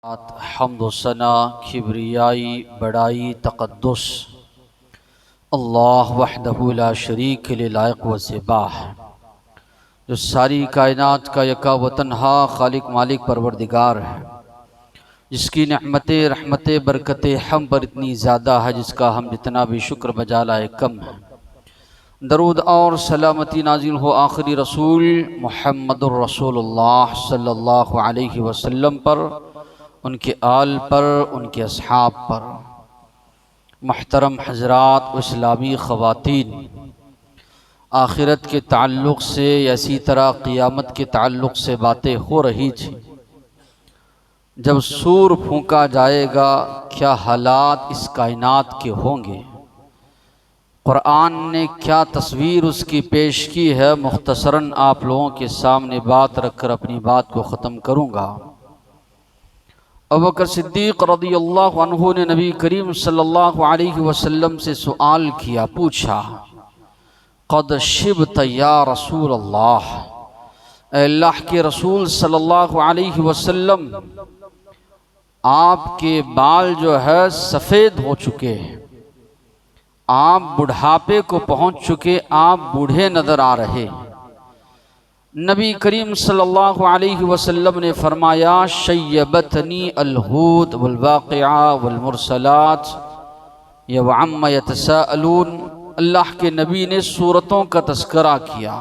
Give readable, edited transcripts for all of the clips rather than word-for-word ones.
हम्द सना किब्रियाई बड़ाई तक़द्दुस अल्लाह वहदहु ला शरीक ले लायक व ज़िबाह, जो सारी कायनात का यका व तन्हा खालिक मालिक परवरदिगार है, जिसकी नेमतें रहमतें बरकतें हम पर इतनी ज़्यादा है जिसका हम जितना भी शुक्र बजा लाए कम है। दरूद और सलामती नाज़िल हो आखिरी रसूल मुहम्मदुर रसूलुल्लाह सल्लल्लाहु अलैहि वसल्लम पर, उनके आल पर, उनके अस्हाब पर। मुहतरम हज़रात, इस्लामी ख़वातीन, आखिरत के ताल्लुक़ से इसी तरह क़ियामत के ताल्लुक़ से बातें हो रही थी। जब सूर फूंका जाएगा क्या हालात इस कायनात के होंगे, क़ुरआन ने क्या तस्वीर उसकी पेश की है, मुख्तसरन आप लोगों के सामने बात रखकर अपनी बात को ख़त्म करूँगा। अबू बकर सिद्दीक़ रज़ियल्लाहु अन्हु ने नबी करीम सल्लल्लाहु अलैहि वसल्लम से सवाल किया, पूछा, क़द शिबत या रसूल अल्लाह, अल्लाह के रसूल सल्लल्लाहु अलैहि वसल्लम, आपके बाल जो है सफ़ेद हो चुके हैं, आप बुढ़ापे को पहुँच चुके, आप बूढ़े नज़र आ रहे। नबी करीम सल्लल्लाहु अलैहि वसल्लम ने फरमाया, शय्यबतनी अलहूद वल्वाक़िआ वल्मुरसलात व अम्मा यतसाअलून। अल्लाह के नबी ने सूरतों का तज़किरा किया,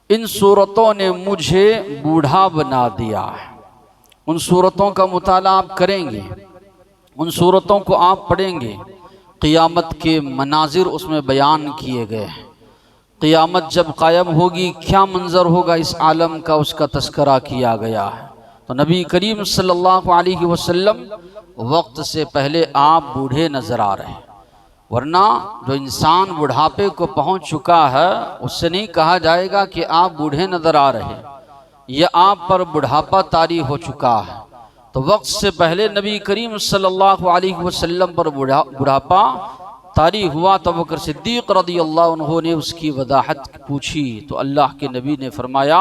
इन सूरतों ने मुझे बूढ़ा बना दिया है। उन सूरतों का मुताला आप करेंगे, उन सूरतों को आप पढ़ेंगे, क़ियामत के मनाजिर उसमें बयान किए गए हैं। क़ियामत जब कायम होगी क्या मंज़र होगा इस आलम का, उसका तज़किरा किया गया है। तो नबी करीम सल्लल्लाहु अलैहि वसल्लम वक्त से पहले आप बूढ़े नज़र आ रहे हैं, वरना जो इंसान बुढ़ापे को पहुंच चुका है उससे नहीं कहा जाएगा कि आप बूढ़े नज़र आ रहे, यह आप पर बुढ़ापा तारी हो चुका है। तो वक्त से पहले नबी करीम सल्लल्लाहु अलैहि वसल्लम पर बुढ़ापा तारी हुआ। तो अबू बकर सिद्दीक़ रज़ियल्लाहु अन्हु ने उसकी वदाहत पूछी, तो अल्लाह के नबी ने फरमाया,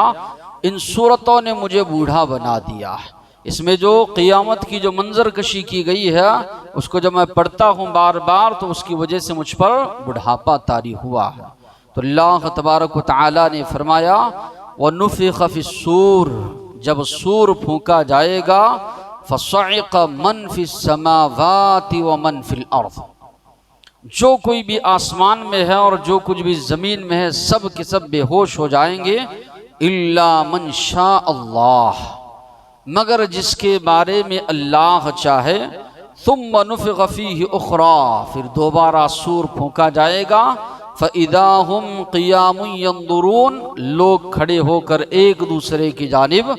इन सूरतों ने मुझे बूढ़ा बना दिया। इसमें जो क़ियामत की जो मंजर कशी की गई है उसको जब मैं पढ़ता हूँ बार बार तो उसकी वजह से मुझ पर बुढ़ापा तारी हुआ है। तो अल्लाह तबारक व तआला ने फरमाया, वनुफ़िख़ फ़िस्सूर, जब सूर फूंका जाएगा, फ़सइक़ मन फ़िस्समावाति व मन फ़िल अर्ज़, जो कोई भी आसमान में है और जो कुछ भी ज़मीन में है सब के सब बेहोश हो जाएंगे, इल्ला मन शा अल्लाह, मगर जिसके बारे में अल्लाह चाहे। सुम्मा नुफ़िख़ फ़ीहि उख़रा, फिर दोबारा सूर फूंका जाएगा, फ़इज़ा हुम क़ियामुन यंज़ुरून, लोग खड़े होकर एक दूसरे की जानिब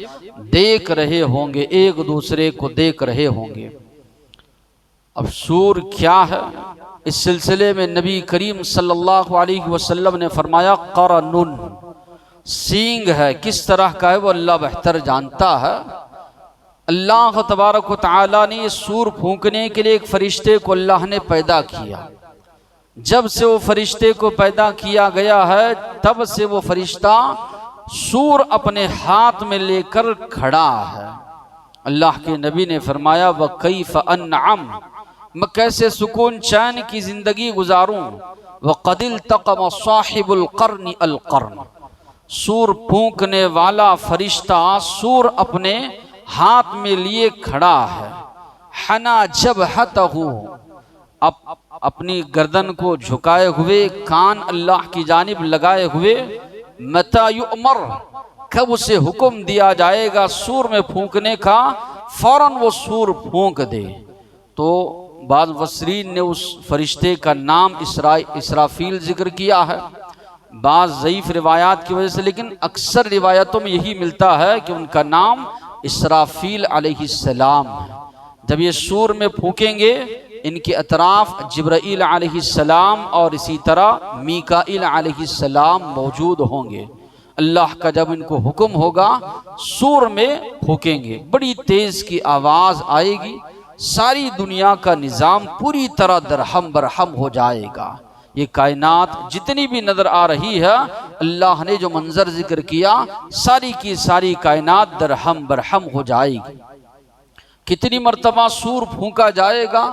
देख रहे होंगे, एक दूसरे को देख रहे होंगे। अब सूर क्या है, इस सिलसिले में नबी करीम सल्लल्लाहु अलैहि वसल्लम ने फरमाया, क़रनुन, सींग है। किस तरह का है वो अल्लाह बेहतर जानता है। अल्लाह तबारक व तआला ने सूर फूंकने के लिए एक फरिश्ते को अल्लाह ने पैदा किया। जब से वो फरिश्ते को पैदा किया गया है तब से वो फरिश्ता सूर अपने हाथ में लेकर खड़ा है। अल्लाह के नबी ने फरमाया, व कैफ़ अन्अम, मैं कैसे सुकून चैन की ज़िंदगी गुजारूं। व क़दिल तक़म साहिबुल क़र्न अल क़र्न, सूर फूंकने वाला फरिश्ता सूर अपने हाथ में लिए खड़ा है। हना जबहतहु, अपनी गर्दन को झुकाए हुए, कान अल्लाह की जानिब लगाए हुए, मता युअमर, कब उसे हुक्म दिया जाएगा सूर में फूंकने का, फौरन वो सूर फूंक दे। तो बाद वसरीन ने उस फरिश्ते का नाम इसराफील जिक्र किया है, बाज़ ज़ईफ़ रिवायात की वजह से, लेकिन अक्सर रिवायतों में यही मिलता है कि उनका नाम इसराफील अलैहिस्सलाम है। जब ये सूर में फूकेंगे इनके अतराफ जिब्राईल अलैहिस्सलाम और इसी तरह मीकाईल अलैहिस्सलाम मौजूद होंगे। अल्लाह का जब इनको हुक्म होगा सूर में फूकेंगे, बड़ी तेज़ की आवाज़ आएगी, सारी दुनिया का निज़ाम पूरी तरह दरहम बरहम हो जाएगा। ये कायनात जितनी भी नज़र आ रही है, अल्लाह ने जो मंजर जिक्र किया, सारी की सारी कायनात दरहम बरहम हो जाएगी। कितनी मर्तबा सूर फूंका जाएगा?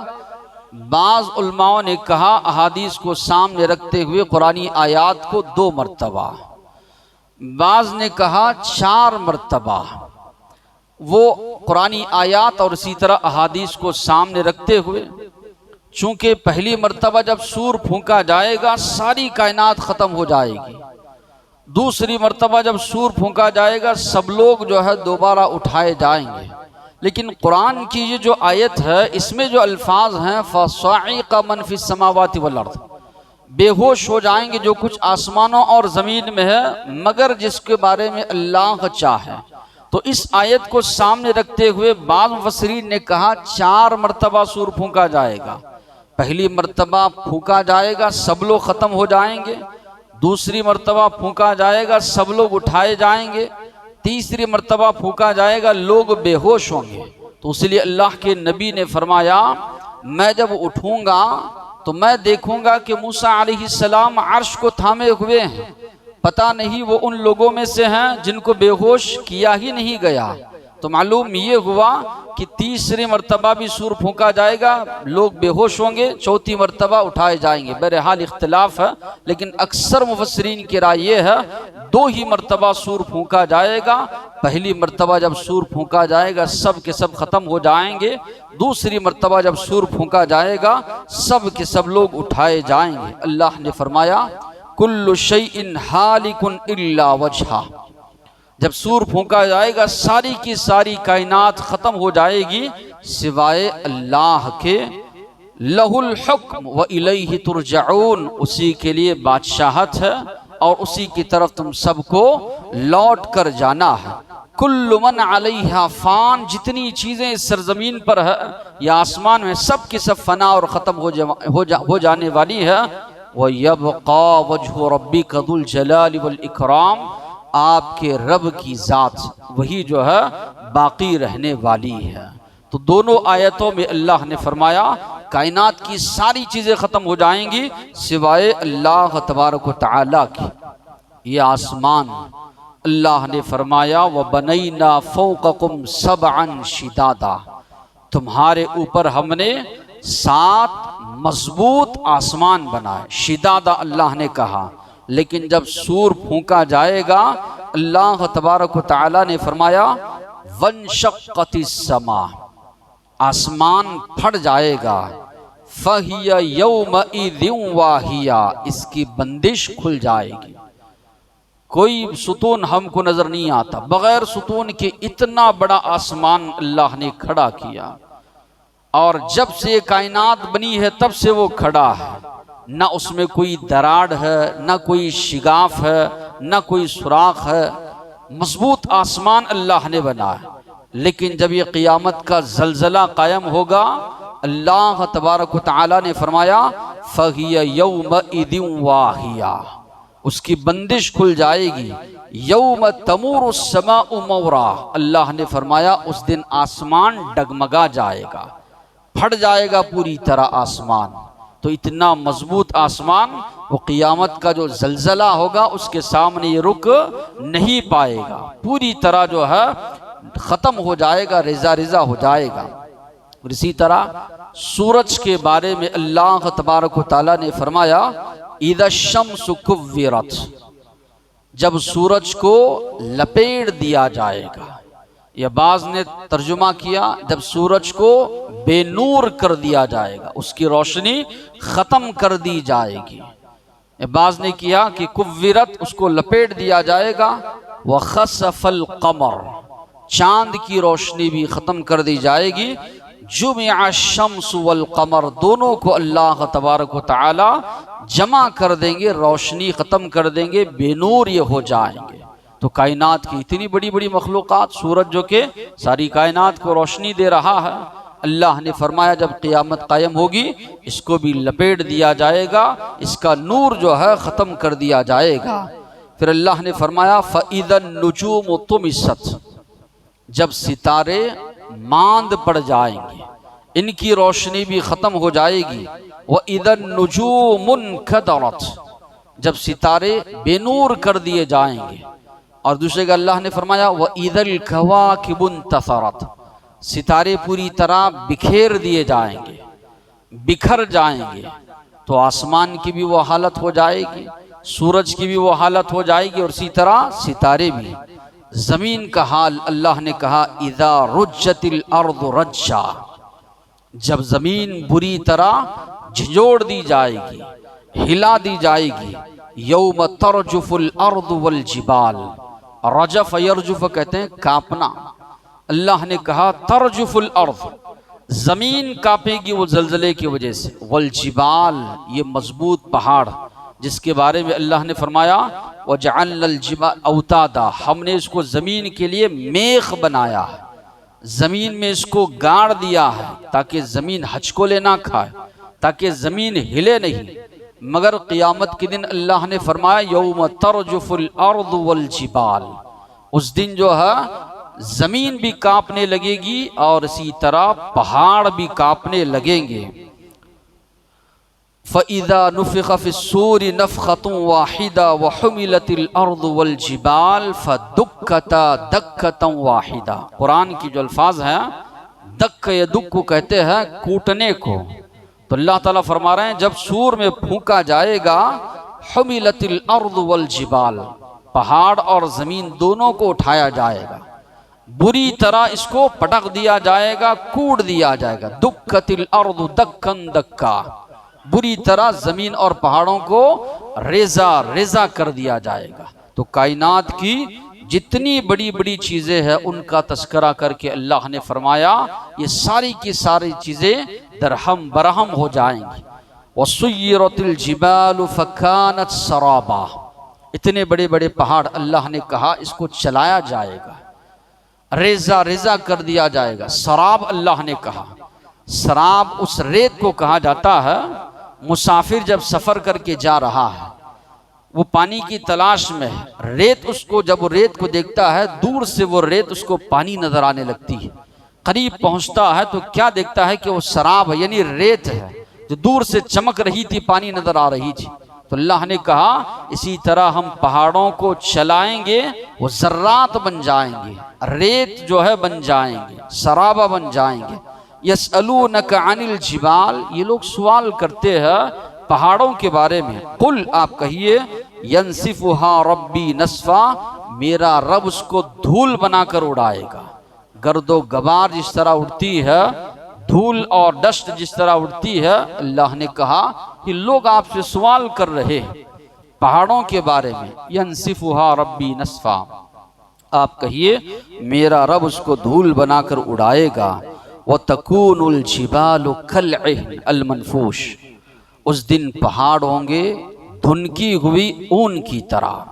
बाज़ उलमाओं ने कहा अहादीस को सामने रखते हुए कुरानी आयात को 2 मर्तबा, बाज़ ने कहा 4 मर्तबा। वो कुरानी आयात और इसी तरह अहादीस को सामने रखते हुए, चूंकि पहली मर्तबा जब सूर फूंका जाएगा सारी कायनात ख़त्म हो जाएगी, दूसरी मर्तबा जब सूर फूंका जाएगा सब लोग जो है दोबारा उठाए जाएंगे। लेकिन कुरान की ये जो आयत है इसमें जो अल्फाज हैं फ़साइक़ा मन फ़िस समावाति वल अर्ज़, बेहोश हो जाएंगे जो कुछ आसमानों और ज़मीन में है मगर जिसके बारे में अल्लाह चाहे। तो इस आयत को सामने रखते हुए बाज़ मुफ़स्सिरीन ने कहा 4 मर्तबा सूर फूंका जाएगा। पहली मर्तबा फूंका जाएगा सब लोग ख़त्म हो जाएंगे, दूसरी मर्तबा फूंका जाएगा सब लोग उठाए जाएंगे, तीसरी मर्तबा फूंका जाएगा लोग बेहोश होंगे। तो इसलिए अल्लाह के नबी ने फरमाया मैं जब उठूंगा तो मैं देखूंगा कि मूसा अलैहिस्सलाम अर्श को थामे हुए हैं, पता नहीं वो उन लोगों में से हैं जिनको बेहोश किया ही नहीं गया। तो मालूम ये हुआ कि तीसरी मर्तबा भी सूर फूंका जाएगा, लोग बेहोश होंगे, चौथी मर्तबा उठाए जाएंगे। बहरहाल इख्तिलाफ है, लेकिन अक्सर मुफस्सिरीन की राय ये है 2 ही मर्तबा सूर फूंका जाएगा। पहली मर्तबा जब सूर फूंका जाएगा सब के सब ख़त्म हो जाएंगे, दूसरी मर्तबा जब सूर फूंका जाएगा सब के सब लोग उठाए जाएंगे। अल्लाह ने फरमाया कुल्लु शैइन हालिकुन इल्ला वजहा, जब सूर फूंका जाएगा सारी की सारी कायनात ख़त्म हो जाएगी सिवाय अल्लाह के। लहुल हुक्म व इलैहि तुरजऊन, उसी के लिए बादशाहत है और उसी की तरफ तुम सबको लौट कर जाना है। कुल्लु मन अलैहा फान, जितनी चीज़ें इस सरजमीन पर है या आसमान में सब की सब फना और ख़त्म हो जाने वाली है। व यबक़ा वजहु रब्बिका ज़ुल जलाली वल इकराम, आपके रब की ज़ात वही जो है बाकी रहने वाली है। तो दोनों आयतों में अल्लाह ने फरमाया कायनात की सारी चीज़ें ख़त्म हो जाएंगी सिवाय अल्लाह तबारक व तआला की। ये आसमान अल्लाह ने फरमाया व बनैना फ़ौक़कुम सबअन शिदादा, तुम्हारे ऊपर हमने 7 मजबूत आसमान बनाए। शिदादा अल्लाह ने कहा, लेकिन जब सूर फूंका जाएगा अल्लाह तबारक व तआला ने फरमाया वंशक़्क़तिस समा, आसमान फट जाएगा। फ़हिया यौमइज़िन वाहिया, इसकी बंदिश खुल जाएगी। कोई सुतून हमको नजर नहीं आता, बगैर सुतून के इतना बड़ा आसमान अल्लाह ने खड़ा किया और जब से कायनात बनी है तब से वो खड़ा है। ना उसमें कोई दराड़ है, ना कोई शिगाफ है, ना कोई सुराख है, मजबूत आसमान अल्लाह ने बनाया। लेकिन जब ये क़ियामत का ज़लज़ला कायम होगा अल्लाह तबारक व तआला ने फरमाया फ़हिया यौमइज़िन वाहिया, उसकी बंदिश खुल जाएगी। यौम तमूरुस समाउ मौरा, अल्लाह ने फरमाया उस दिन आसमान डगमगा जाएगा, फट जाएगा पूरी तरह आसमान। तो इतना मजबूत आसमान वो क़ियामत का जो ज़लज़ला होगा उसके सामने ये रुक नहीं पाएगा, पूरी तरह जो है ख़त्म हो जाएगा, रेज़ा रेज़ा हो जाएगा। और इसी तरह सूरज के बारे में अल्लाह तबारक व तआला ने फरमाया इज़ा शम्सु कुव्विरत, जब सूरज को लपेट दिया जाएगा। या बाज़ ने तर्जुमा किया जब सूरज को बेनूर कर दिया जाएगा, उसकी रोशनी ख़त्म कर दी जाएगी। बाज़ ने किया कि कुव्विरत, उसको लपेट दिया जाएगा। व खसफल कमर, चांद की रोशनी भी ख़त्म कर दी जाएगी। जुमिअ शम्स वल कमर, दोनों को अल्लाह तबारक व तआला जमा कर देंगे, रोशनी ख़त्म कर देंगे, बेनूर ये हो जाएंगे। तो कायनात की इतनी बड़ी बड़ी मखलूक़ात, सूरज जो के सारी कायनात को रोशनी दे रहा है, अल्लाह ने फरमाया जब क़ियामत कायम होगी इसको भी लपेट दिया जाएगा, इसका नूर जो है ख़त्म कर दिया जाएगा। फिर अल्लाह ने फरमाया फ़इज़न नुजूम तुमिसत, जब सितारे मांद पड़ जाएंगे, इनकी रोशनी भी ख़त्म हो जाएगी। व इज़न नुजूमुन कदरत, जब सितारे बेनूर कर दिए जाएंगे। और दूसरे का अल्लाह ने फरमाया व इज़ल कवाकिबुन तसरत, सितारे पूरी तरह बिखेर दिए जाएंगे, बिखर जाएंगे, तो आसमान की भी वो हालत हो जाएगी, सूरज की भी वो हालत हो जाएगी, और इसी तरह सितारे भी। जमीन का हाल अल्लाह ने कहा इदा रुज्जतिल अर्दु रज्जा, जब जमीन बुरी तरह झिझोड़ दी जाएगी, हिला दी जाएगी। यौम तरजुफुल अर्दु वल जिबाल, रजफ यरजुफ कहते हैं कांपना। अल्लाह ने कहा तरजुफुल अर्द, जमीन कांपेगी वो जलजले की वजह से। वल जिबाल, ये मजबूत पहाड़ जिसके बारे में अल्लाह ने फरमाया वजअलनल जिबाल औतादा, हमने इसको जमीन के लिए मेख बनाया है, जमीन में इसको गाड़ दिया है ताकि जमीन हचकोले ना खाए, ताकि जमीन हिले नहीं। मगर क़यामत के दिन अल्लाह ने फरमाया यौम तरजुफुल अर्द वल जिबाल, उस दिन जो है जमीन भी कांपने लगेगी और इसी तरह पहाड़ भी कांपने लगेंगे। फ़इज़ा नुफ़िख़ फ़िस्सूरि नफ़ख़तुन वाहिदा व हुमिलतिल अर्दु वल जिबाल फ़दुक्कता दक्कतन वाहिदा। कुरान की जो अल्फाज हैं, दक्क यदुक को कहते हैं कूटने को। तो अल्लाह ताला फरमा रहे हैं जब सूर में फूंका जाएगा, हुमिलतिल अर्दु वल जिबाल, पहाड़ और जमीन दोनों को उठाया जाएगा, बुरी तरह इसको पटक दिया जाएगा, कूट दिया जाएगा। दुक्कतिल अर्दु दक्कन दक्का, बुरी तरह जमीन और पहाड़ों को रेजा रेजा कर दिया जाएगा। तो कायनात की जितनी बड़ी बड़ी चीजें हैं उनका तस्करा करके अल्लाह ने फरमाया ये सारी की सारी चीजें दरहम बरहम हो जाएंगी। वसुय्यरतिल जिबालु फकानत सराबा, इतने बड़े बड़े पहाड़ अल्लाह ने कहा इसको चलाया जाएगा, रेजा रेजा कर दिया जाएगा। सराब अल्लाह ने कहा, सराब उस रेत को कहा जाता है, मुसाफिर जब सफर करके जा रहा है, वो पानी की तलाश में है, रेत उसको जब वो रेत को देखता है, दूर से वो रेत उसको पानी नजर आने लगती है, करीब पहुंचता है तो क्या देखता है कि वो शराब है, यानी रेत है जो दूर से चमक रही थी, पानी नजर आ रही थी। तो अल्लाह ने कहा इसी तरह हम पहाड़ों को चलाएंगे, वो जर्रात बन जाएंगे, रेत जो है बन जाएंगे, शराबा बन जाएंगे। यसअलूनक अनिल जिबाल, ये लोग सवाल करते हैं पहाड़ों के बारे में। कुल, आप कहिए यंसिफुहा रब्बी नस्फा, मेरा रब उसको धूल बनाकर उड़ाएगा। गर्दो गबार जिस तरह उड़ती है, धूल और डस्ट जिस तरह उड़ती है, अल्लाह ने कहा कि लोग आपसे सवाल कर रहे हैं पहाड़ों के बारे में। यंसिफुहा रब्बी नस्फा, आप कहिए मेरा रब उसको धूल बनाकर उड़ाएगा। व तकूनुल जिबालु कलइहन अल मनफूश, उस दिन पहाड़ होंगे धुनकी हुई ऊन की तरह,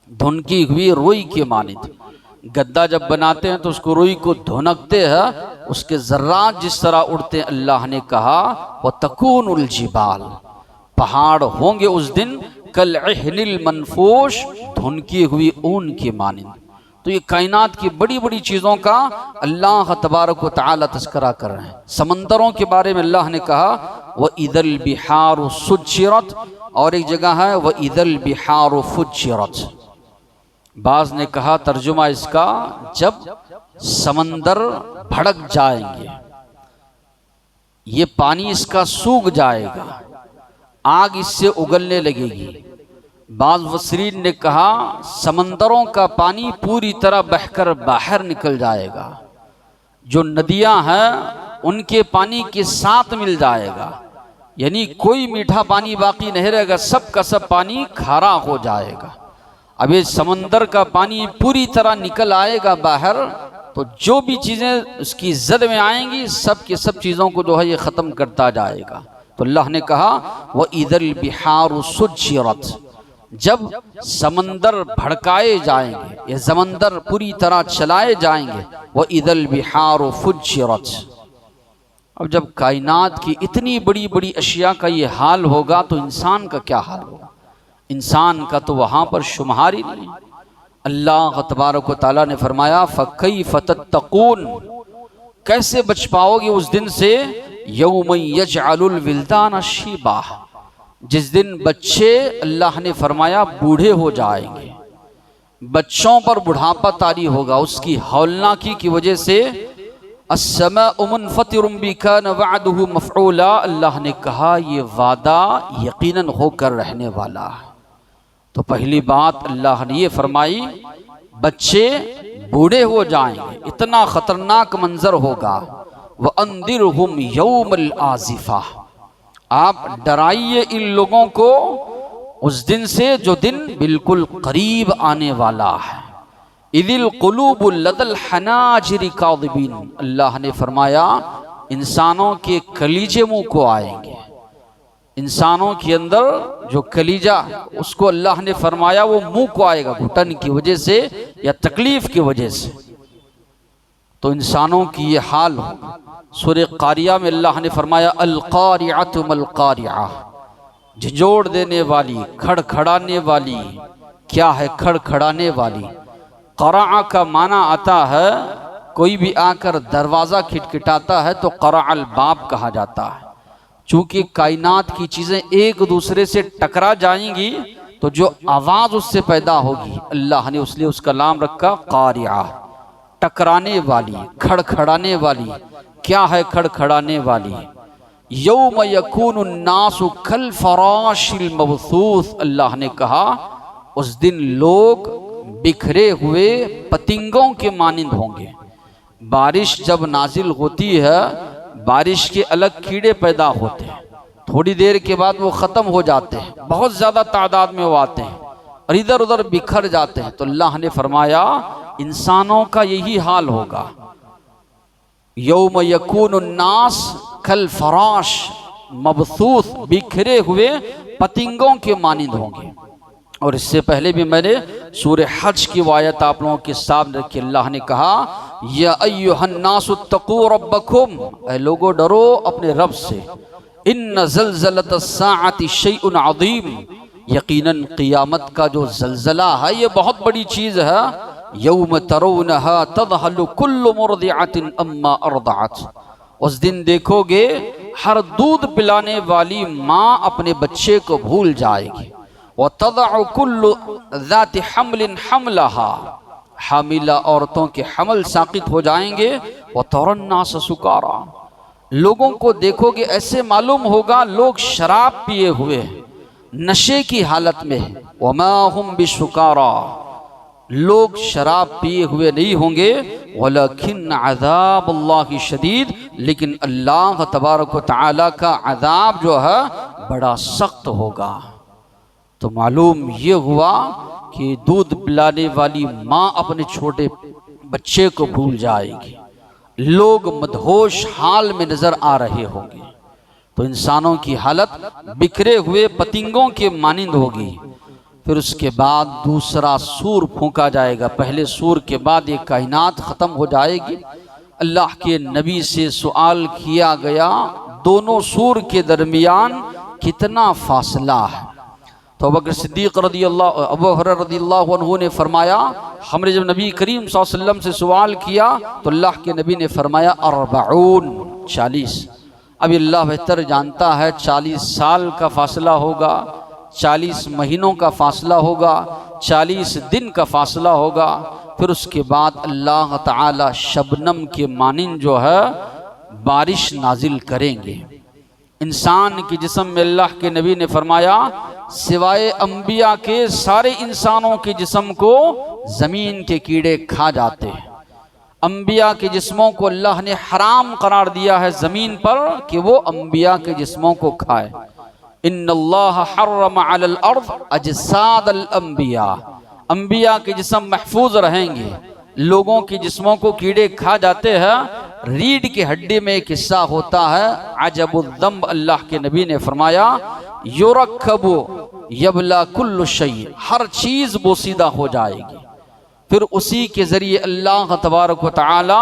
धुनकी हुई रुई के मानित। गद्दा जब बनाते हैं तो उसको रुई को धुनकते हैं, उसके जर्रात जिस तरह उड़ते हैं। अल्लाह ने कहा व तकूनुल जिबाल, पहाड़ होंगे उस दिन कलइहनिल मनफूश, धुनकी हुई ऊन के मानित। तो ये कायनात की बड़ी बड़ी चीज़ों का अल्लाह तबारक व तआला तस्करा कर रहे हैं। समंदरों के बारे में अल्लाह ने कहा व इदल बिहारु सुज्जिरत, और एक जगह है व इदल बिहारु फुज्जिरत। बाज ने कहा तर्जुमा इसका, जब समंदर भड़क जाएंगे, ये पानी इसका सूख जाएगा, आग इससे उगलने लगेगी। बाज़ मुफस्सिरीन ने कहा समंदरों का पानी पूरी तरह बहकर बाहर निकल जाएगा, जो नदियां हैं उनके पानी के साथ मिल जाएगा, यानी कोई मीठा पानी बाकी नहीं रहेगा, सब का सब पानी खारा हो जाएगा। अब ये समंदर का पानी पूरी तरह निकल आएगा बाहर, तो जो भी चीज़ें उसकी जद में आएंगी सब के सब चीज़ों को जो है ये ख़त्म करता जाएगा। तो अल्लाह ने कहा व इदल बिहारु सुज्जिरत, जब समंदर भड़काए जाएंगे, ये समंदर पूरी तरह चलाए जाएंगे। व इदल बिहारु फुज्जिरत, अब जब कायनात की इतनी बड़ी बड़ी अशिया का ये हाल होगा तो इंसान का क्या हाल होगा? इंसान का तो वहाँ पर शुमार ही नहीं। अल्लाह तबारक व तआला ने फरमाया फ़कैफ़ तत्तक़ून, कैसे बच पाओगे उस दिन से, यौम यजअलुल विल्दान शीबा, जिस दिन बच्चे अल्लाह ने फरमाया बूढ़े हो जाएंगे, बच्चों पर बुढ़ापा तारी होगा, उसकी हौलनाकी की वजह से अस्समाउ मुनफतिरुम बि कान वअदुहु मफ़ऊला, अल्लाह ने कहा ये वादा यकीनन होकर रहने वाला है। तो पहली बात अल्लाह ने ये फरमाई, बच्चे बूढ़े हो जाएंगे, इतना खतरनाक मंजर होगा। व अंदिरहुम यौमल आज़िफ़ा, आप डराइए इन लोगों को उस दिन से जो दिन बिल्कुल करीब आने वाला है। इदिल कुलूबु लदल हनाजिर काज़िबीन, अल्लाह ने फरमाया इंसानों के कलीजे मुंह को आएंगे। इंसानों के अंदर जो कलीजा, उसको अल्लाह ने फरमाया वो मुंह को आएगा, घुटन की वजह से या तकलीफ की वजह से। तो इंसानों की ये हाल होगा। सूरह कारिया में अल्लाह ने फरमाया अल कारिअतु मल कारिआ, झिझोड़ देने वाली, खड़खड़ाने वाली। क्या है खड़खड़ाने वाली? क़राअ का माना आता है, कोई भी आकर दरवाज़ा खटखटाता है तो क़राअल बाब कहा जाता है। चूँकि कायनात की चीज़ें एक दूसरे से टकरा जाएंगी तो जो आवाज़ उससे पैदा होगी, अल्लाह ने उसलिए उसका नाम रखा कारिआ, टकराने वाली, खड़खड़ाने वाली। क्या है खड़खड़ाने वाली? यौम यकूनु अन्नासु कल फराशिल मबसूस, अल्लाह ने कहा उस दिन लोग बिखरे हुए पतिंगों के मानिंद होंगे। बारिश जब नाजिल होती है, बारिश के अलग कीड़े पैदा होते हैं, थोड़ी देर के बाद वो ख़त्म हो जाते हैं, बहुत ज़्यादा तादाद में वो आते हैं और इधर उधर बिखर जाते हैं। तो अल्लाह ने फरमाया इंसानों का यही हाल होगा। यौम यकूनु अन्नास कल फराश मबसूस, बिखरे हुए पतिंगों के मानिंद होंगे। और इससे पहले भी मैंने सूरह हज की आयत आप लोगों के सामने रखी। अल्लाह ने कहा या अय्युहन्नासु तक़ू रब्बकुम, ऐ लोगो डरो अपने रब से। इन्न ज़लज़लतस्साअति शैउन अज़ीम, यकीनन क़ियामत का जो ज़लज़ला है ये बहुत बड़ी चीज़ है। यौम तरौनहा तज़हलु कुल्लु मुर्दिअतिन अम्मा अर्दअत, उस दिन देखोगे हर दूध पिलाने वाली माँ अपने बच्चे को भूल जाएगी। व तदअ कुल्लु ज़ाति हम्लिन हम्लहा, हामिला औरतों के हमल साक़ित हो जाएंगे। व तरन्नास सुकारा, लोगों को देखोगे ऐसे मालूम होगा लोग शराब पिए हुए नशे की हालत में। व मा हुम बिसुकारा, लोग शराब पिए हुए नहीं होंगे। वलकिन अज़ाबुल्लाहि शदीद, लेकिन अल्लाह तबारक व तआला का अज़ाब जो है बड़ा सख्त होगा। तो मालूम ये हुआ कि दूध पिलाने वाली माँ अपने छोटे बच्चे को भूल जाएगी, लोग मदहोश हाल में नजर आ रहे होंगे। तो इंसानों की हालत बिखरे हुए पतिंगों के मानिंद होगी। फिर उसके बाद दूसरा सूर फूंका जाएगा। पहले सूर के बाद ये कायनात ख़त्म हो जाएगी। अल्लाह के नबी से सवाल किया गया दोनों सूर के दरमियान कितना फासला है। तो अबू बकर सिद्दीक़ अबू हुरैरा रज़ियल्लाहु अन्हु ने फरमाया, हमने जब नबी करीम सल्लल्लाहु अलैहि वसल्लम से सवाल किया तो अल्लाह के नबी ने फरमाया 40। अब अल्लाह बेहतर जानता है 40 साल का फासला होगा, 40 महीनों का फासला होगा, 40 दिन का फासला होगा। फिर उसके बाद अल्लाह ताला शबनम के मानिन जो है बारिश नाजिल करेंगे। इंसान के जिस्म में अल्लाह के नबी ने फरमाया सिवाय अंबिया के सारे इंसानों के जिस्म को ज़मीन के कीड़े खा जाते हैं। अंबिया के जिस्मों को अल्लाह ने हराम करार दिया है ज़मीन पर कि वो अंबिया के जिस्मों को खाए। इन्नल्लाह हर्रम अलल अर्ज़ अजसादल अंबिया, अंबिया के जिस्म महफूज रहेंगे, लोगों के जिस्मों को कीड़े खा जाते हैं। रीढ़ की हड्डी में एक हिस्सा होता है अजबुद्दम, अल्लाह के नबी ने फरमाया युरक्कबु यबला कुल्लु शै, हर चीज़ बोसीदा हो जाएगी। फिर उसी के ज़रिए अल्लाह तबारक व तआला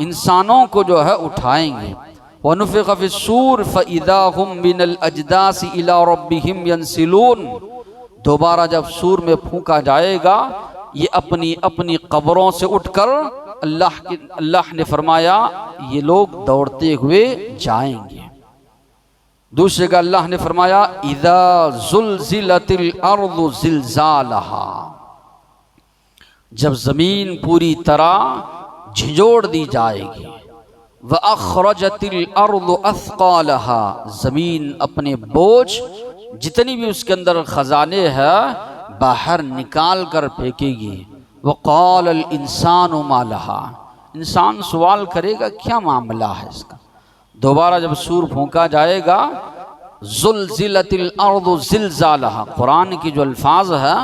इंसानों को जो है उठाएंगे। वनुफ़िख़ फ़िस्सूर फ़इज़ा हुम मिनल अजदासी इला रब्बिहिम यंसिलून, दोबारा जब सूर में फूंका जाएगा ये अपनी अपनी कब्रों से उठकर अल्लाह ने फरमाया ये लोग दौड़ते हुए जाएंगे। दूसरे का अल्लाह ने फरमाया इज़ा ज़ुलज़िलतिल अर्ज़ु ज़िलज़ालहा, जब ज़मीन पूरी तरह झिझोड़ दी जाएगी, व अखरजतिल अर्दु अथकालहा, ज़मीन अपने बोझ जितनी भी उसके अंदर ख़जाने हैं बाहर निकाल कर फेंकेगी। व क़ालल इंसानु मा लहा, इंसान सवाल करेगा क्या मामला है इसका। दोबारा जब सूर फूंका जाएगा, ज़ुलज़िलतिल अर्दु ज़िलज़ालहा, कुरान की जो अल्फाज है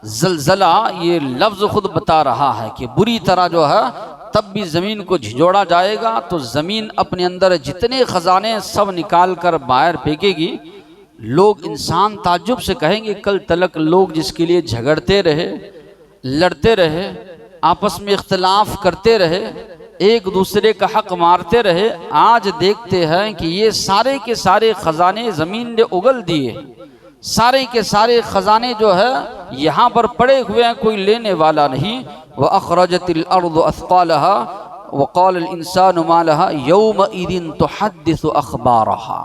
ज़लज़ला, ये लफ्ज़ खुद बता रहा है कि बुरी तरह जो है तब भी ज़मीन को झिझोड़ा जाएगा तो ज़मीन अपने अंदर जितने ख़जाने सब निकाल कर बाहर फेंकेगी। लोग, इंसान ताज्जुब से कहेंगे कल तलक लोग जिसके लिए झगड़ते रहे, लड़ते रहे, आपस में इख्तिलाफ करते रहे, एक दूसरे का हक मारते रहे, आज देखते हैं कि ये सारे के सारे ख़जाने ज़मीन ने उगल दिए, सारे के सारे ख़जाने जो है यहाँ पर पड़े हुए हैं, कोई लेने वाला नहीं। व अखरजतिल अर्दु अथकालहा व क़ालल इंसानु मा लहा यौमइदिन तुहद्दिसु अख़बारहा,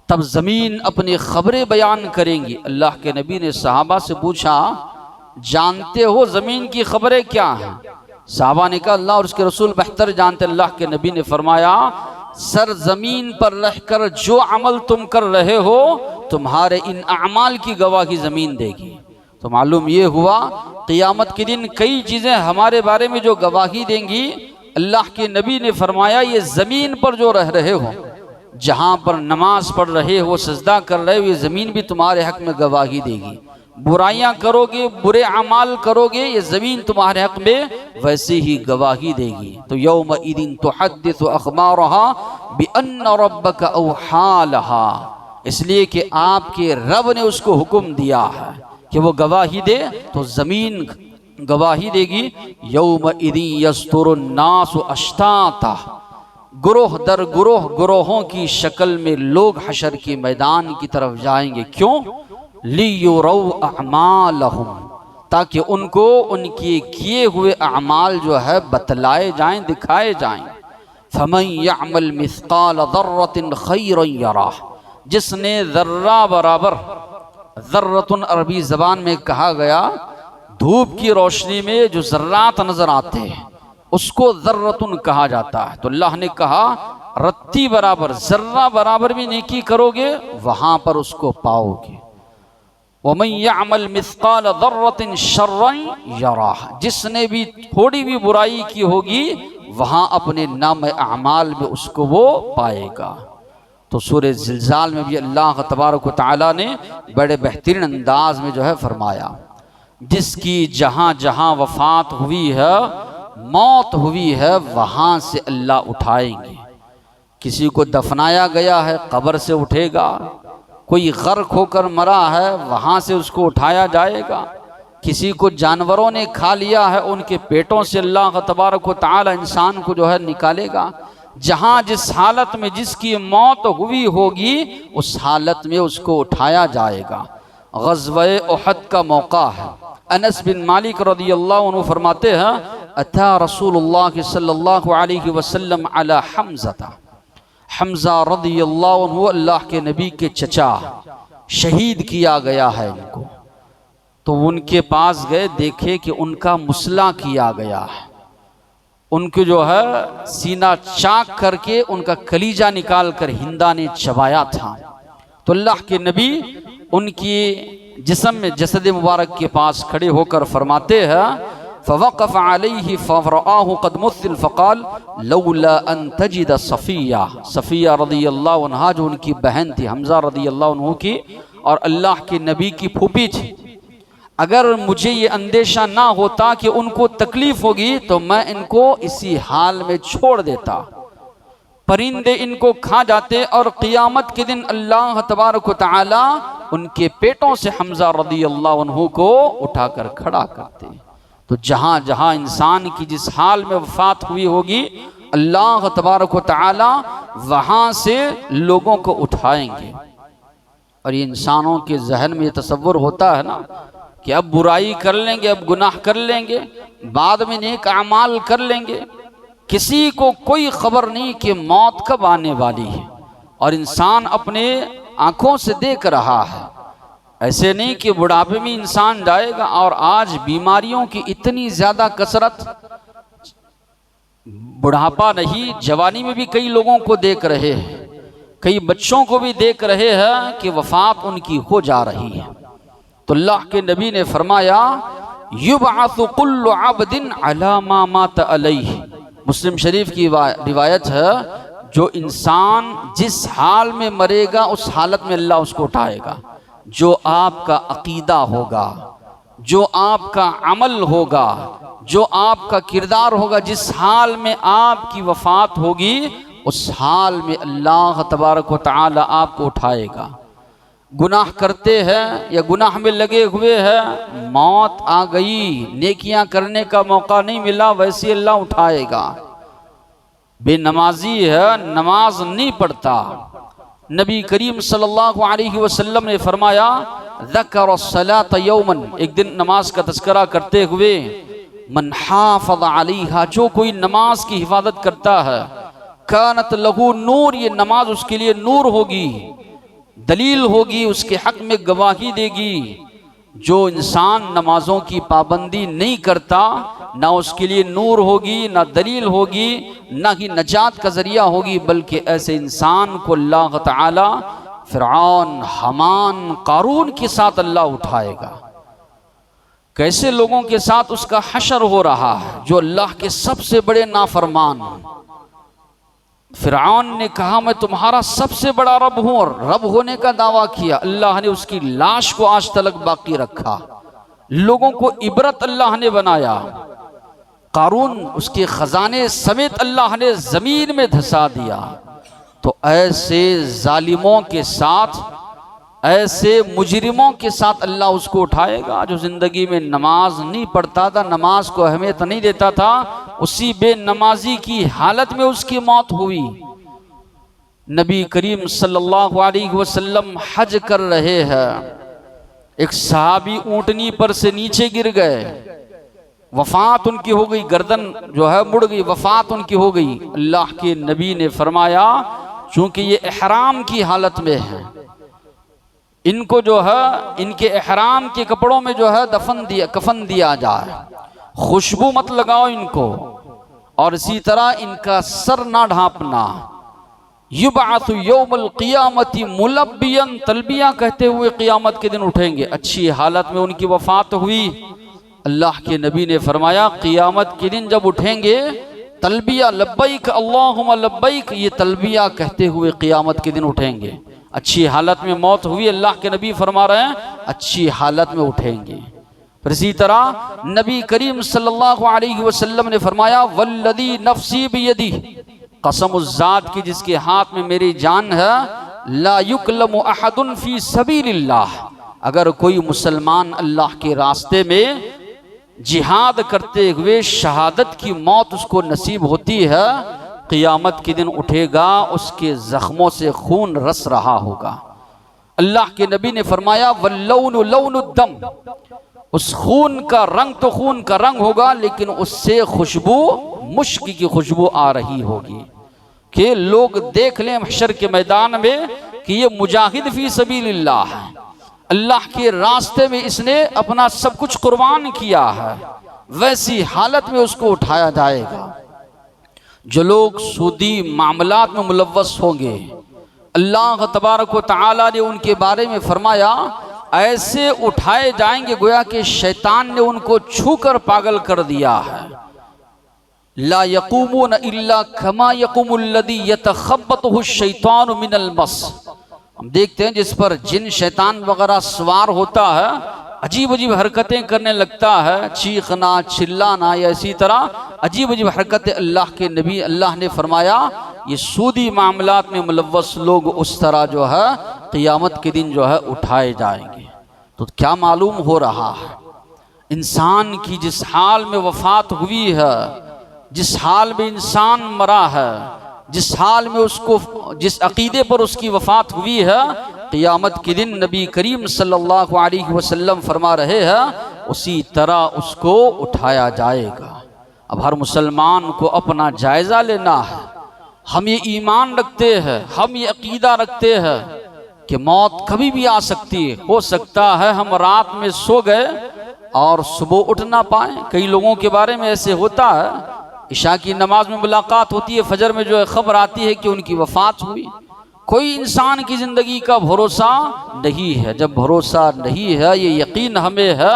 तब ज़मीन अपनी ख़बरें बयान करेंगी। अल्लाह के नबी ने सहाबा से पूछा, जानते हो ज़मीन की ख़बरें क्या हैं? सहाबा ने कहा अल्लाह और उसके रसूल बेहतर जानते। अल्लाह के नबी ने फरमाया, सर ज़मीन पर रहकर जो अमल तुम कर रहे हो तुम्हारे इन अमाल की गवाही ज़मीन देगी। तो मालूम ये हुआ क़ियामत के दिन कई चीज़ें हमारे बारे में जो गवाही देंगी। अल्लाह के नबी ने फरमाया, ये ज़मीन पर जो रह रहे हो, जहाँ पर नमाज पढ़ रहे हो, सजदा कर रहे हो, ये ज़मीन भी तुम्हारे हक़ में गवाही देगी। बुराइयां करोगे, बुरे अमाल करोगे, ये ज़मीन तुम्हारे हक़ में वैसे ही गवाही देगी। तो यौमइदिन तुहद्दिसु अख़बारहा बिअन्न रब्बका औहा लहा, इसलिए कि आपके रब ने उसको हुक्म दिया है कि वो गवाही दे, तो ज़मीन गवाही देगी। यौमइदिन यस्तुरुन नासु अश्ताता, गुरोह दर गुरोह, गुरोहों की शक्ल में लोग हशर के मैदान की तरफ जाएंगे। क्यों? लियुरौ अमालहुम, ताकि उनको उनके किए हुए अमाल जो है बतलाए जाएं, दिखाए जाएं। फमन यअमल मिस्काल ज़र्रतिन खैरन यराह, जिसने ज़र्रा बराबर, ज़र्रतुन अरबी ज़बान में कहा गया धूप की रोशनी में जो ज़र्रात नज़र आते हैं उसको ज़र्रतुन कहा जाता है। तो अल्लाह ने कहा रत्ती बराबर, ज़र्रा बराबर भी नेकी करोगे वहाँ पर उसको पाओगे। वमन यअमल मिस्काल ज़र्रतिन शर्रन यराह, जिसने भी थोड़ी भी बुराई की होगी वहाँ अपने नाम अमाल में उसको वो पाएगा। तो सूरह ज़िलज़ाल में भी अल्लाह तबारक व तआला ने बड़े बेहतरीन अंदाज में जो है फरमाया, जिसकी जहाँ जहाँ वफ़ात हुई है, मौत हुई है, वहाँ से अल्लाह उठाएंगे। किसी को दफनाया गया है कब्र से उठेगा, कोई गर्क होकर मरा है वहाँ से उसको उठाया जाएगा, किसी को जानवरों ने खा लिया है उनके पेटों से अल्लाह तबारक व तआला इंसान को जो है निकालेगा। जहाँ जिस हालत में जिसकी मौत हुई होगी उस हालत में उसको उठाया जाएगा। ग़ज़वे उहद का मौका है। अनस बिन मालिक रज़ियल्लाहु अन्हु फरमाते हैं, अता रसूलुल्लाह सल्लल्लाहु अलैहि वसल्लम अला हमज़ा, हमज़ा रज़ियल्लाहु अन्हु अल्लाह के नबी के चचा, शहीद किया गया है इनको। तो उनके पास गए, देखे कि उनका मुसला किया गया है, उनको जो है सीना चाक करके उनका कलीजा निकाल कर हिंदा ने चबाया था। तो अल्लाह के नबी उनकी जिस्म में जसद मुबारक के पास खड़े होकर फरमाते हैं, फ़वक़फ़ अलैहि फ़रआहु क़द मुस्सिल फ़क़ाल लौला अन तजिद सफ़िया, सफ़िया रज़ियल्लाहु अन्हा जो उनकी बहन थी, हमज़ा रज़ियल्लाहु अन्हु की और अल्लाह के नबी की फूफी थी, अगर मुझे ये अंदेशा ना होता कि उनको तकलीफ होगी तो मैं इनको इसी हाल में छोड़ देता, परिंदे इनको खा जाते और क़ियामत के दिन अल्लाह तबारक व तआला उनके पेटों से हमज़ा रज़ियल्लाहु अन्हु को उठाकर खड़ा करते। तो जहाँ जहाँ इंसान की जिस हाल में वफ़ात हुई होगी अल्लाह तबारक व तआला वहाँ से लोगों को उठाएंगे। और ये इंसानों के जहन में ये तसव्वुर होता है ना कि अब बुराई कर लेंगे, अब गुनाह कर लेंगे, बाद में नेक अमाल कर लेंगे, किसी को कोई खबर नहीं कि मौत कब आने वाली है और इंसान अपने आँखों से देख रहा है। ऐसे नहीं कि बुढ़ापे में इंसान जाएगा। और आज बीमारियों की इतनी ज़्यादा कसरत, बुढ़ापा नहीं, जवानी में भी कई लोगों को देख रहे हैं, कई बच्चों को भी देख रहे हैं कि वफात उनकी हो जा रही है। तो अल्लाह के नबी ने फरमाया युबअसु कुल्लु अब्दिन अला मा मात अलैहि। मुस्लिम शरीफ की रिवायत है, जो इंसान जिस हाल में मरेगा उस हालत में अल्लाह उसको उठाएगा। जो आपका अकीदा होगा, जो आपका अमल होगा, जो आपका किरदार होगा, जिस हाल में आपकी वफात होगी उस हाल में अल्लाह तबारक व तआला आपको उठाएगा। गुनाह करते हैं या गुनाह में लगे हुए हैं, मौत आ गई, नेकियां करने का मौका नहीं मिला, वैसे अल्लाह उठाएगा। बेनमाजी है, नमाज नहीं पढ़ता। नबी करीम सल्लल्लाहु अलैहि वसल्लम ने फरमाया ज़कर सलात यौमन, एक दिन नमाज का तज़किरा करते हुए, मन हाफ़ज़ अलैहा, जो कोई नमाज की हिफाजत करता है, कानत लहू नूर, ये नमाज उसके लिए नूर होगी, दलील होगी, उसके हक में गवाही देगी। जो इंसान नमाजों की पाबंदी नहीं करता, ना उसके लिए नूर होगी, ना दलील होगी, ना ही नजात का जरिया होगी, बल्कि ऐसे इंसान को अल्लाह ताला फिरऔन, हमान, कारून के साथ अल्लाह उठाएगा। कैसे लोगों के साथ उसका हशर हो रहा है, जो अल्लाह के सबसे बड़े नाफरमान। फिरऔन ने कहा मैं तुम्हारा सबसे बड़ा रब हूं, और रब होने का दावा किया। अल्लाह ने उसकी लाश को आज तक बाकी रखा, लोगों को इबरत अल्लाह ने बनाया। कारून उसके खजाने समेत अल्लाह ने जमीन में धंसा दिया। तो ऐसे जालिमों के साथ, ऐसे मुजरिमों के साथ अल्लाह उसको उठाएगा। जो जिंदगी में नमाज नहीं पढ़ता था, नमाज को अहमियत नहीं देता था, उसी बेनमाजी की हालत में उसकी मौत हुई। नबी करीम सल्लल्लाहु अलैहि वसल्लम हज कर रहे हैं, एक सहाबी ऊंटनी पर से नीचे गिर गए, वफात उनकी हो गई, गर्दन जो है मुड़ गई, वफात उनकी हो गई। अल्लाह के नबी ने फरमाया चूंकि ये इहराम की हालत में है, इनको जो है इनके इहराम के कपड़ों में जो है कफन दिया जाए, खुशबू मत लगाओ इनको, और इसी तरह इनका सर ना ढांपना। युबअसु यौमल क़ियामति मुलब्बियन, तलबिया कहते हुए क़ियामत के दिन उठेंगे। अच्छी हालत में उनकी वफात हुई। अल्लाह के नबी ने फरमाया क़ियामत के दिन जब उठेंगे, तलबिया लब्बैक अल्लाहुम्मा लब्बैक, ये तलबिया कहते हुए क़ियामत के दिन उठेंगे। अच्छी हालत में मौत हुई, अल्लाह के नबी फरमा रहे हैं अच्छी हालत में उठेंगे। फिर इसी तरह नबी करीम सल्लल्लाहु अलैहि वसल्लम ने फरमाया वल्लदी नफ्सी बियदी, कसम उस ज़ात की जिसके हाथ में मेरी जान है, ला युकलमु अहदुन फी सबीलिल्लाह, अगर कोई मुसलमान अल्लाह के रास्ते में जिहाद करते हुए शहादत की मौत उसको नसीब होती है, क़ियामत के दिन उठेगा, उसके जख्मों से खून रस रहा होगा। अल्लाह के नबी ने फरमाया वल्लौनु लौनुद्दम, उस खून का रंग तो खून का रंग होगा, लेकिन उससे खुशबू मुश्क की खुशबू आ रही होगी कि लोग देख लें महशर के मैदान में कि ये मुजाहिद फी सबीलिल्लाह है, अल्लाह के रास्ते में इसने अपना सब कुछ कुर्बान किया है। वैसी हालत में उसको उठाया जाएगा। जो लोग सूदी मामलात में मुलव्वस होंगे, अल्लाह तबारक व तआला ने उनके बारे में फरमाया ऐसे उठाए जाएंगे गोया कि शैतान ने उनको छूकर पागल कर दिया है। ला यक़ूमून इल्ला कमा यक़ूमुल्लज़ी यतख़ब्बतुहु शैतानु मिनल मस। हम देखते हैं जिस पर जिन शैतान वगैरह सवार होता है, अजीब अजीब हरकतें करने लगता है, चीखना चिल्लाना या इसी तरह अजीब अजीब हरकतें। अल्लाह के नबी, अल्लाह ने फरमाया ये सूदी मामलात में मुलव्वस लोग उस तरह जो है क़ियामत के दिन जो है उठाए जाएंगे। तो क्या मालूम हो रहा है इंसान की जिस हाल में वफात हुई है, जिस हाल में इंसान मरा है, जिस हाल में उसको, जिस अकीदे पर उसकी वफात हुई है, क़ियामत के दिन नबी करीम सल्लल्लाहु अलैहि वसल्लम फरमा रहे हैं उसी तरह उसको उठाया जाएगा। अब हर मुसलमान को अपना जायज़ा लेना है। हम ये ईमान रखते हैं, हम ये अकीदा रखते हैं कि मौत कभी भी आ सकती है। हो सकता है हम रात में सो गए और सुबह उठ ना पाए। कई लोगों के बारे में ऐसे होता है, इशा की नमाज में मुलाकात होती है, फजर में जो है खबर आती है कि उनकी वफात हुई। कोई इंसान की ज़िंदगी का भरोसा नहीं है। जब भरोसा नहीं है, ये यकीन हमें है,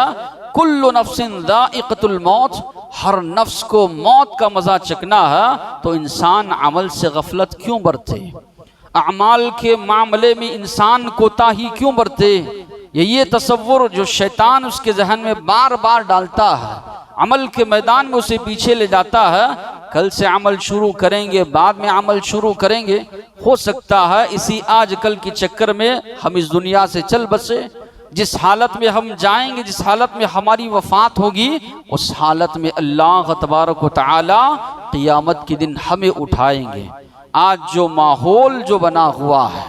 कुल्लु नफ्सिन ज़ाइक़तुल मौत, हर नफ्स को मौत का मज़ा चखना है, तो इंसान अमल से गफलत क्यों बरते, अमाल के मामले में इंसान कोताही क्यों बरते। ये तसव्वुर जो शैतान उसके जहन में बार बार डालता है, अमल के मैदान में उसे पीछे ले जाता है। कल से अमल शुरू करेंगे, बाद में अमल शुरू करेंगे, हो सकता है इसी आज कल के चक्कर में हम इस दुनिया से चल बसे। जिस हालत में हम जाएंगे, जिस हालत में हमारी वफात होगी, उस हालत में अल्लाह तबारक व तआला क़ियामत के दिन हमें उठाएंगे। आज जो माहौल जो बना हुआ है,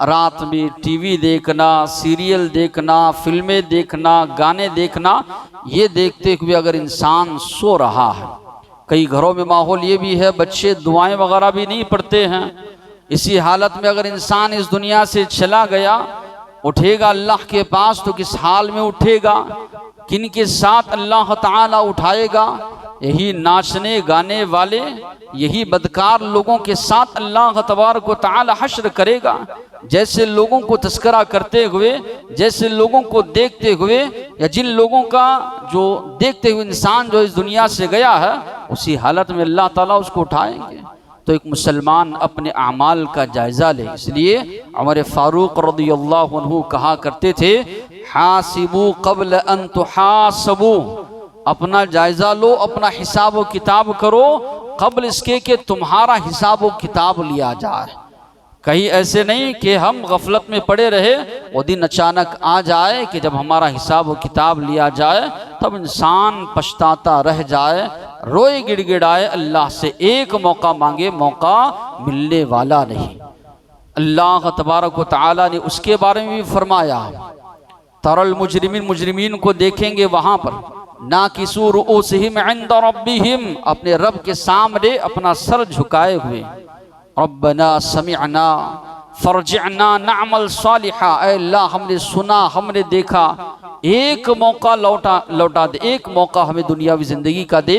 रात में टीवी देखना, सीरियल देखना, फिल्में देखना, गाने देखना, ये देखते हुए अगर इंसान सो रहा है, कई घरों में माहौल ये भी है बच्चे दुआएं वगैरह भी नहीं पढ़ते हैं, इसी हालत में अगर इंसान इस दुनिया से चला गया, उठेगा अल्लाह के पास तो किस हाल में उठेगा, किन के साथ अल्लाह ताला उठाएगा। यही नाचने गाने वाले, यही बदकार लोगों के साथ अल्लाह तबारक व तआला हश्र करेगा। जैसे लोगों को तस्करा करते हुए, जैसे लोगों को देखते हुए, या जिन लोगों का जो देखते हुए इंसान जो इस दुनिया से गया है, उसी हालत में अल्लाह ताला उसको उठाएंगे। तो एक मुसलमान अपने अमाल का जायज़ा ले। इसलिए उमर फारूक रज़ियल्लाहु अन्हु कहा करते थे, हासिबू क़ब्ल अन तुहासबू, अपना जायज़ा लो, अपना हिसाब व किताब करो क़ब्ल इसके कि तुम्हारा हिसाब व किताब लिया जाए। कहीं ऐसे नहीं कि हम गफलत में पड़े रहे, वो दिन अचानक आ जाए कि जब हमारा हिसाब व किताब लिया जाए तब इंसान पछताता रह जाए, रोए गिड़गिड़ाए, अल्लाह से एक मौका मांगे, मौका मिलने वाला नहीं। अल्लाह तबारक व तआला ने उसके बारे में भी फरमाया, तरल मुजरिमीन, मुजरिमीन को देखेंगे वहाँ पर, नाकिसू रुऊसिहिम इंद रब्बिहिम, अपने रब के सामने अपना सर झुकाए हुए, रब्बना समिअना फरजिअना नअमल सालिहा, ऐ अल्लाह हमने सुना, हमने देखा, एक मौका लौटा दे, एक मौका हमें दुनियावी जिंदगी का दे,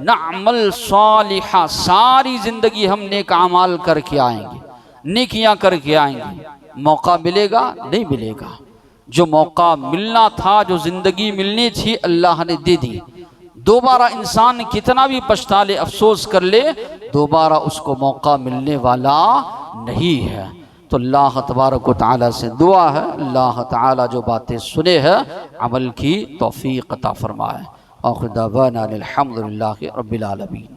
नअमल सालिहा, सारी जिंदगी हम नेक अमाल करके आएंगे, नेकियां करके आएंगे। मौका मिलेगा? नहीं मिलेगा। जो मौका मिलना था, जो जिंदगी मिलनी थी, अल्लाह ने दे दी। दोबारा इंसान कितना भी पछता ले, अफसोस कर ले, दोबारा उसको मौका मिलने वाला नहीं है। तो अल्लाह तबारक व तआला से दुआ है, अल्लाह ताला जो बातें सुने हैं अमल की तौफीक अता फरमाए। आखिर दावाना अनिल हम्दुलिल्लाहि रब्बिल आलमीन।